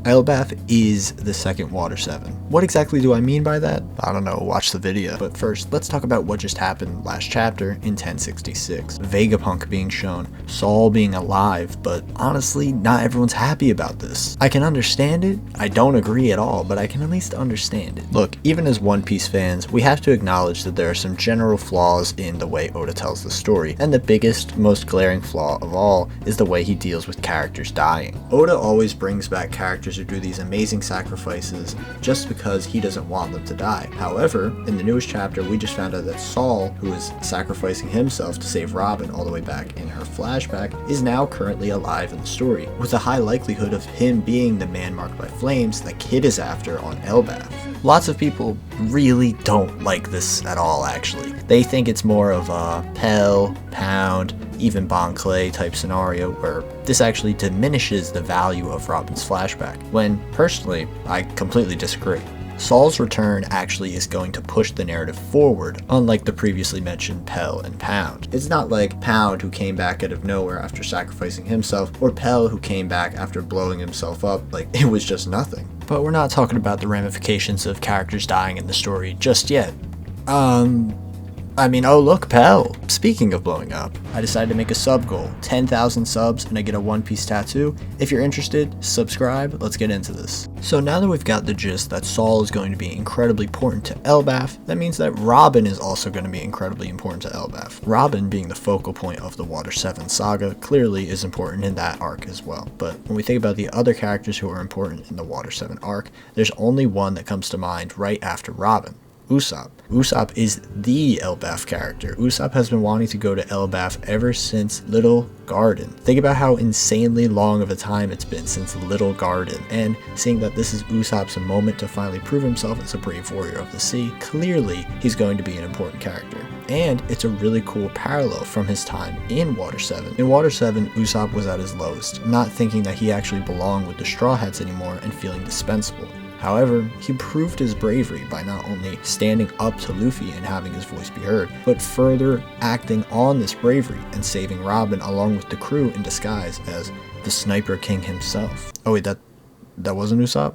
Elbaf is the second Water 7. What exactly do I mean by that? I don't know, watch the video. But first, let's talk about what just happened last chapter in 1066. Vegapunk being shown, Saul being alive, but honestly, not everyone's happy about this. I can understand it, I don't agree at all, but I can at least understand it. Look, even as One Piece fans, we have to acknowledge that there are some general flaws in the way Oda tells the story, and the biggest, most glaring flaw of all is the way he deals with characters dying. Oda always brings back characters who do these amazing sacrifices just because he doesn't want them to die. However, in the newest chapter, we just found out that Saul, who is sacrificing himself to save Robin all the way back in her flashback, is now currently alive in the story, with a high likelihood of him being the man marked by flames that Kid is after on Elbaf. Lots of people really don't like this at all, actually. They think it's more of a Pell, Pound, even Bon Clay type scenario where this actually diminishes the value of Robin's flashback, when personally, I completely disagree. Saul's return actually is going to push the narrative forward, unlike the previously mentioned Pell and Pound. It's not like Pound, who came back out of nowhere after sacrificing himself, or Pell, who came back after blowing himself up like it was just nothing. But we're not talking about the ramifications of characters dying in the story just yet. Oh look, Pell! Speaking of blowing up, I decided to make a sub goal, 10,000 subs and I get a One Piece tattoo. If you're interested, subscribe, let's get into this. So now that we've got the gist that Saul is going to be incredibly important to Elbaf, that means that Robin is also going to be incredibly important to Elbaf. Robin, being the focal point of the Water 7 saga, clearly is important in that arc as well. But when we think about the other characters who are important in the Water 7 arc, there's only one that comes to mind right after Robin. Usopp. Usopp is the Elbaf character. Usopp has been wanting to go to Elbaf ever since Little Garden. Think about how insanely long of a time it's been since Little Garden, and seeing that this is Usopp's moment to finally prove himself as a brave warrior of the sea, clearly he's going to be an important character. And it's a really cool parallel from his time in Water 7. In Water 7, Usopp was at his lowest, not thinking that he actually belonged with the Straw Hats anymore and feeling dispensable. However, he proved his bravery by not only standing up to Luffy and having his voice be heard, but further acting on this bravery and saving Robin along with the crew in disguise as the Sniper King himself. Oh wait, that wasn't Usopp?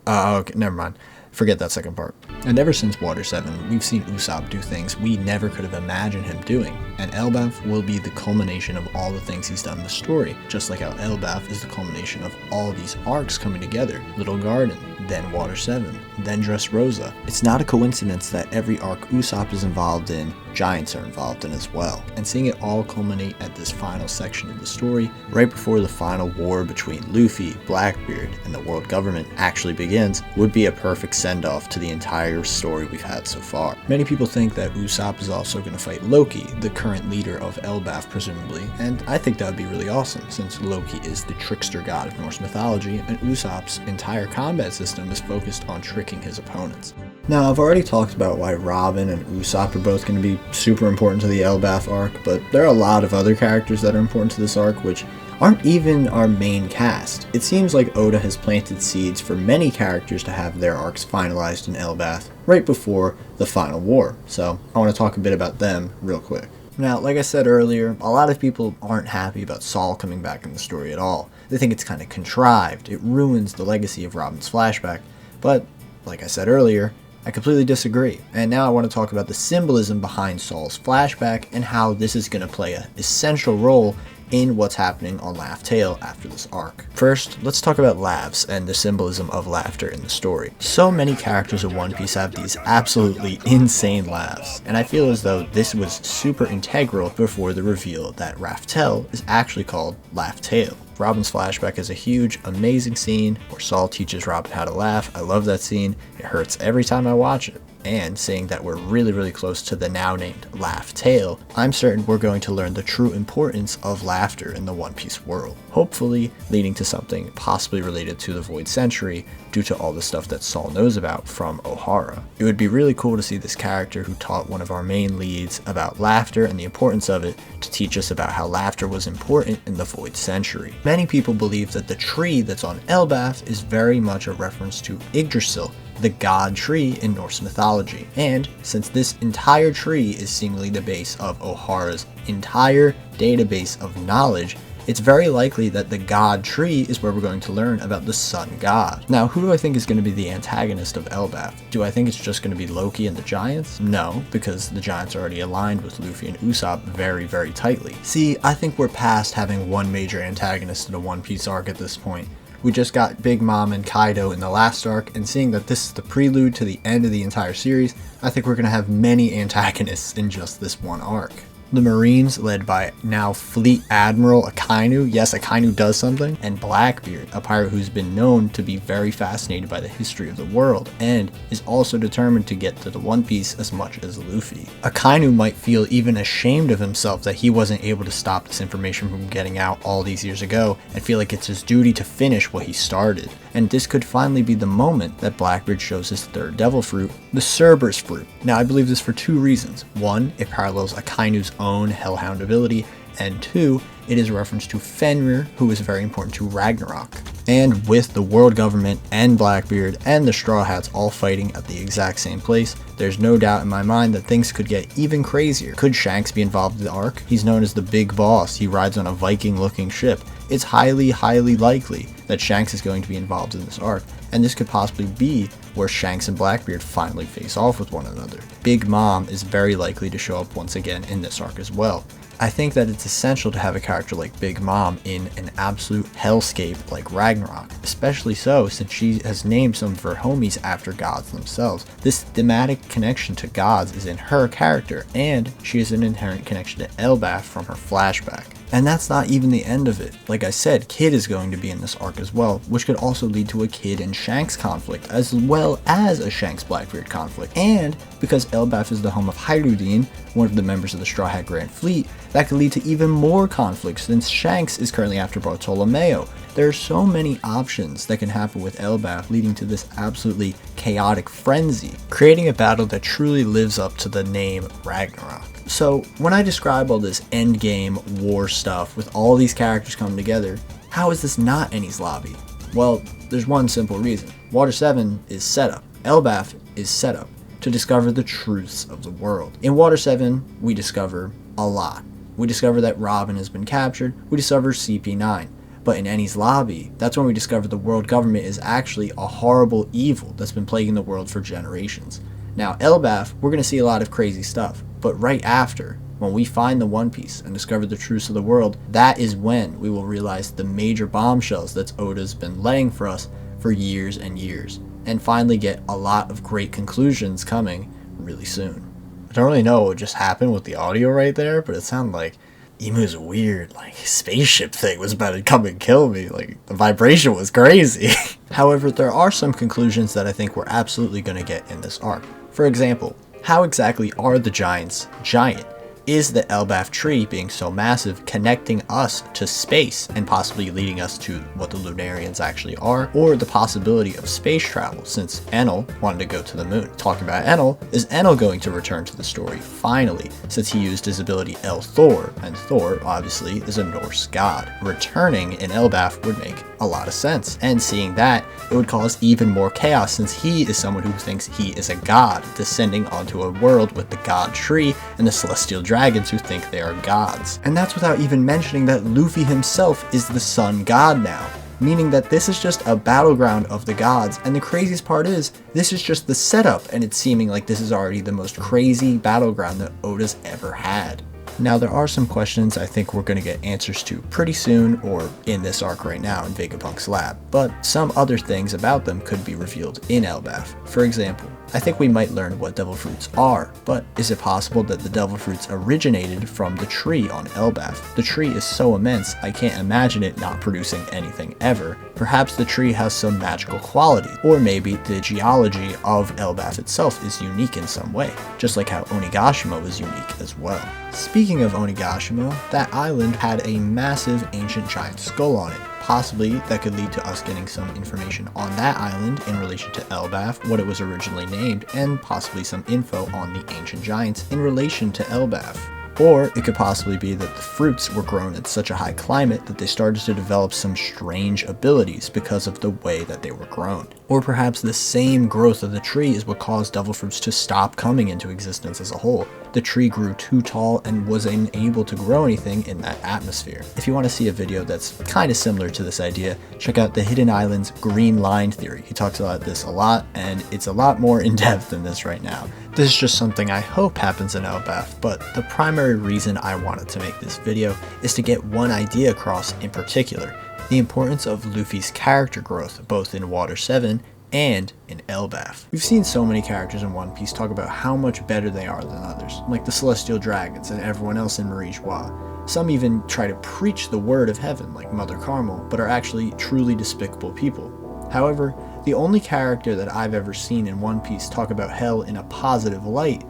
Okay, never mind. Forget that second part. And ever since Water 7, we've seen Usopp do things we never could have imagined him doing, and Elbaf will be the culmination of all the things he's done in the story, just like how Elbaf is the culmination of all these arcs coming together. Little Garden, then Water 7, then Dressrosa. It's not a coincidence that every arc Usopp is involved in, Giants are involved in as well. And seeing it all culminate at this final section of the story, right before the final war between Luffy, Blackbeard, and the world government actually begins, would be a perfect send-off to the entire story we've had so far. Many people think that Usopp is also going to fight Loki, the current leader of Elbaf presumably, and I think that would be really awesome, since Loki is the trickster god of Norse mythology, and Usopp's entire combat system is focused on tricking his opponents. Now, I've already talked about why Robin and Usopp are both going to be super important to the Elbaf arc, but there are a lot of other characters that are important to this arc which aren't even our main cast. It seems like Oda has planted seeds for many characters to have their arcs finalized in Elbaf right before the final war, so I want to talk a bit about them real quick. Now, like I said earlier, a lot of people aren't happy about Saul coming back in the story at all. They think it's kind of contrived, it ruins the legacy of Robin's flashback, but like I said earlier, I completely disagree. And now I want to talk about the symbolism behind Saul's flashback and how this is going to play an essential role in what's happening on Laugh Tale after this arc. First, let's talk about laughs and the symbolism of laughter in the story. So many characters of One Piece have these absolutely insane laughs, and I feel as though this was super integral before the reveal that Laugh Tale is actually called Laugh Tale. Robin's flashback is a huge, amazing scene where Saul teaches Robin how to laugh. I love that scene. It hurts every time I watch it. And seeing that we're really close to the now named Laugh Tale, I'm certain we're going to learn the true importance of laughter in the One Piece world, hopefully leading to something possibly related to the Void Century due to all the stuff that Saul knows about from Ohara. It would be really cool to see this character who taught one of our main leads about laughter and the importance of it to teach us about how laughter was important in the Void Century. Many people believe that the tree that's on Elbaf is very much a reference to Yggdrasil, the god tree in Norse mythology. And since this entire tree is seemingly the base of Ohara's entire database of knowledge, it's very likely that the god tree is where we're going to learn about the sun god. Now, who do I think is going to be the antagonist of Elbaf? Do I think it's just going to be Loki and the Giants? No, because the Giants are already aligned with Luffy and Usopp very, very tightly. See, I think we're past having one major antagonist in a One Piece arc at this point. We just got Big Mom and Kaido in the last arc, and seeing that this is the prelude to the end of the entire series, I think we're going to have many antagonists in just this one arc. The Marines, led by now Fleet Admiral Akainu, yes, Akainu does something, and Blackbeard, a pirate who's been known to be very fascinated by the history of the world, and is also determined to get to the One Piece as much as Luffy. Akainu might feel even ashamed of himself that he wasn't able to stop this information from getting out all these years ago, and feel like it's his duty to finish what he started. And this could finally be the moment that Blackbeard shows his third devil fruit, the Cerberus fruit. Now, I believe this for two reasons. One, it parallels Akainu's own Hellhound ability, and two, it is a reference to Fenrir, who is very important to Ragnarok. And with the world government and Blackbeard and the Straw Hats all fighting at the exact same place, there's no doubt in my mind that things could get even crazier. Could Shanks be involved in the arc? He's known as the Big Boss. He rides on a Viking-looking ship. It's highly, highly likely that Shanks is going to be involved in this arc, and this could possibly be where Shanks and Blackbeard finally face off with one another. Big Mom is very likely to show up once again in this arc as well. I think that it's essential to have a character like Big Mom in an absolute hellscape like Ragnarok, especially so since she has named some of her homies after gods themselves. This thematic connection to gods is in her character, and she has an inherent connection to Elbaf from her flashback. And that's not even the end of it. Like I said, Kid is going to be in this arc as well, which could also lead to a Kid and Shanks conflict, as well as a Shanks-Blackbeard conflict. And because Elbaf is the home of Hyrudine, one of the members of the Straw Hat Grand Fleet, that could lead to even more conflicts since Shanks is currently after Bartolomeo. There are so many options that can happen with Elbaf, leading to this absolutely chaotic frenzy, creating a battle that truly lives up to the name Ragnarok. So when I describe all this endgame war stuff with all these characters coming together, how is this not Enies Lobby? Well, there's one simple reason. Water 7 is setup. Elbaf is setup to discover the truths of the world. In Water 7, we discover a lot. We discover that Robin has been captured. We discover CP9. But in Enies Lobby, that's when we discover the world government is actually a horrible evil that's been plaguing the world for generations. Now, Elbaf, we're going to see a lot of crazy stuff. But right after, when we find the One Piece and discover the truths of the world, that is when we will realize the major bombshells that Oda's been laying for us for years and years, and finally get a lot of great conclusions coming really soon. I don't really know what just happened with the audio right there, but it sounded like Emu's weird, spaceship thing was about to come and kill me. The vibration was crazy. However, there are some conclusions that I think we're absolutely going to get in this arc. For example, how exactly are the Giants giant? Is the Elbaf tree being so massive connecting us to space and possibly leading us to what the Lunarians actually are, or the possibility of space travel since Enel wanted to go to the moon? Talking about Enel, is Enel going to return to the story finally since he used his ability El Thor, and Thor obviously is a Norse god. Returning in Elbaf would make a lot of sense, and seeing that, it would cause even more chaos since he is someone who thinks he is a god descending onto a world with the god tree and the celestial dragons who think they are gods. And that's without even mentioning that Luffy himself is the sun god now, meaning that this is just a battleground of the gods. And the craziest part is, this is just the setup, and it's seeming like this is already the most crazy battleground that Oda's ever had. Now, there are some questions I think we're going to get answers to pretty soon, or in this arc right now in Vegapunk's lab, but some other things about them could be revealed in Elbaf. For example, I think we might learn what devil fruits are, but is it possible that the devil fruits originated from the tree on Elbaf? The tree is so immense, I can't imagine it not producing anything ever. Perhaps the tree has some magical quality, or maybe the geology of Elbaf itself is unique in some way, just like how Onigashima was unique as well. Speaking of Onigashima, that island had a massive ancient giant skull on it. Possibly that could lead to us getting some information on that island in relation to Elbaf, what it was originally named, and possibly some info on the ancient giants in relation to Elbaf. Or it could possibly be that the fruits were grown at such a high climate that they started to develop some strange abilities because of the way that they were grown. Or perhaps the same growth of the tree is what caused devil fruits to stop coming into existence as a whole. the tree grew too tall and was unable to grow anything in that atmosphere. If you want to see a video that's kind of similar to this idea, check out the Hidden Islands green line theory. He talks about this a lot, and it's a lot more in depth than this right now. This is just something I hope happens in Elbaf, but the primary reason I wanted to make this video is to get one idea across in particular: the importance of Luffy's character growth, both in Water 7 and in Elbaf. We've seen so many characters in One Piece talk about how much better they are than others, like the Celestial Dragons and everyone else in Marie's Joie. Some even try to preach the word of heaven, like Mother Carmel, but are actually truly despicable people. However, the only character that I've ever seen in One Piece talk about hell in a positive light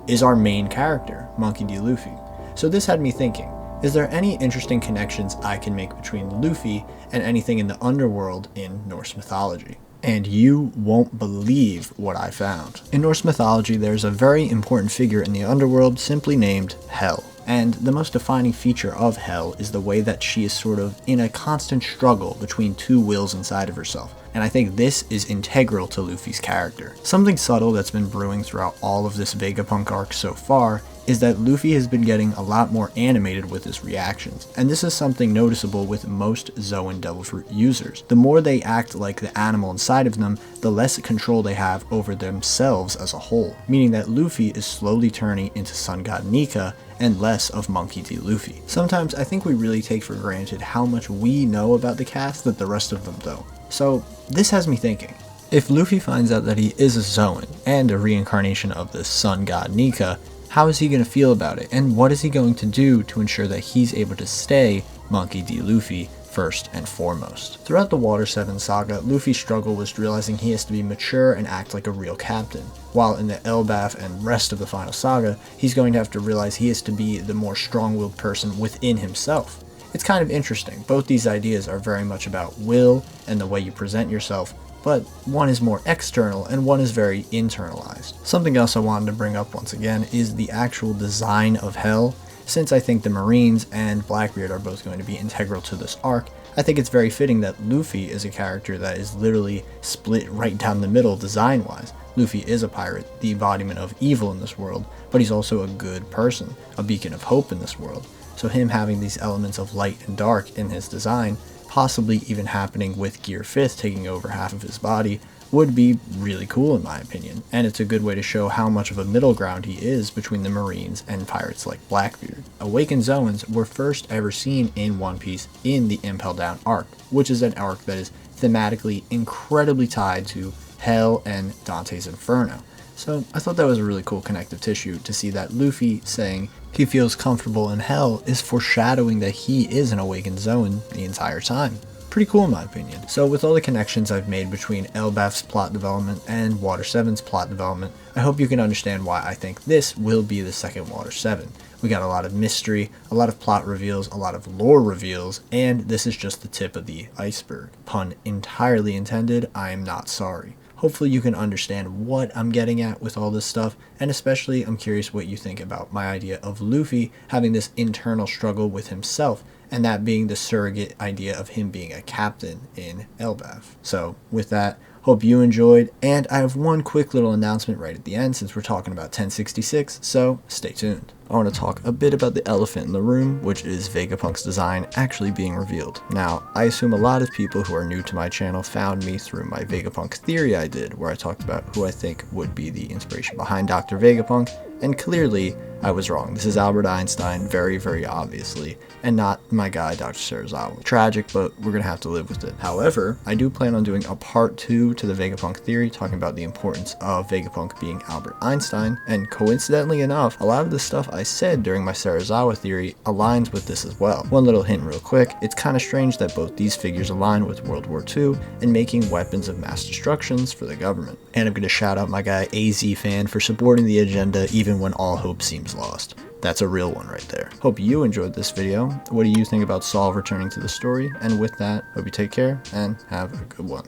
is our main character, Monkey D. Luffy. So this had me thinking, is there any interesting connections I can make between Luffy and anything in the underworld in Norse mythology? And you won't believe what I found. In Norse mythology, there's a very important figure in the underworld simply named Hel. And the most defining feature of Hel is the way that she is sort of in a constant struggle between two wills inside of herself. And I think this is integral to Luffy's character. Something subtle that's been brewing throughout all of this Vegapunk arc so far is that Luffy has been getting a lot more animated with his reactions, and this is something noticeable with most Zoan Devil Fruit users. The more they act like the animal inside of them, the less control they have over themselves as a whole, meaning that Luffy is slowly turning into Sun God Nika and less of Monkey D. Luffy. Sometimes I think we really take for granted how much we know about the cast that the rest of them don't. So this has me thinking, if Luffy finds out that he is a Zoan and a reincarnation of the Sun God Nika, how is he going to feel about it, and what is he going to do to ensure that he's able to stay Monkey D. Luffy first and foremost? Throughout the Water 7 saga, Luffy's struggle was realizing he has to be mature and act like a real captain, while in the Elbaf and rest of the final saga, he's going to have to realize he has to be the more strong-willed person within himself. It's kind of interesting. Both these ideas are very much about will and the way you present yourself, but one is more external and one is very internalized. Something else I wanted to bring up once again is the actual design of Hel. Since I think the Marines and Blackbeard are both going to be integral to this arc, I think it's very fitting that Luffy is a character that is literally split right down the middle design-wise. Luffy is a pirate, the embodiment of evil in this world, but he's also a good person, a beacon of hope in this world. So him having these elements of light and dark in his design, possibly even happening with Gear 5th taking over half of his body, would be really cool in my opinion, and it's a good way to show how much of a middle ground he is between the Marines and pirates like Blackbeard. Awakened Zoans were first ever seen in One Piece in the Impel Down arc, which is an arc that is thematically incredibly tied to Hell and Dante's Inferno. So I thought that was a really cool connective tissue to see that Luffy saying he feels comfortable in Hell is foreshadowing that he is an awakened Zoan the entire time. Pretty cool in my opinion. So with all the connections I've made between Elbaf's plot development and Water 7's plot development, I hope you can understand why I think this will be the second Water 7. We got a lot of mystery, a lot of plot reveals, a lot of lore reveals, and this is just the tip of the iceberg. Pun entirely intended, I am not sorry. Hopefully you can understand what I'm getting at with all this stuff, and especially I'm curious what you think about my idea of Luffy having this internal struggle with himself, and that being the surrogate idea of him being a captain in Elbaf. So with that, hope you enjoyed, and I have one quick little announcement right at the end since we're talking about 1066, so stay tuned. I want to talk a bit about the elephant in the room, which is Vegapunk's design actually being revealed. Now, I assume a lot of people who are new to my channel found me through my Vegapunk theory I did, where I talked about who I think would be the inspiration behind Dr. Vegapunk, and clearly, I was wrong. This is Albert Einstein, very, very obviously, and not my guy, Dr. Serizawa. Tragic, but we're gonna have to live with it. However, I do plan on doing a part 2 to the Vegapunk theory, talking about the importance of Vegapunk being Albert Einstein, and coincidentally enough, a lot of the stuff I said during my Serizawa theory aligns with this as well. One little hint real quick, it's kind of strange that both these figures align with World War II and making weapons of mass destructions for the government. And I'm gonna shout out my guy AZ Fan for supporting the agenda even when all hope seems lost. That's a real one right there. Hope you enjoyed this video. What do you think about Saul returning to the story? And with that, hope you take care and have a good one.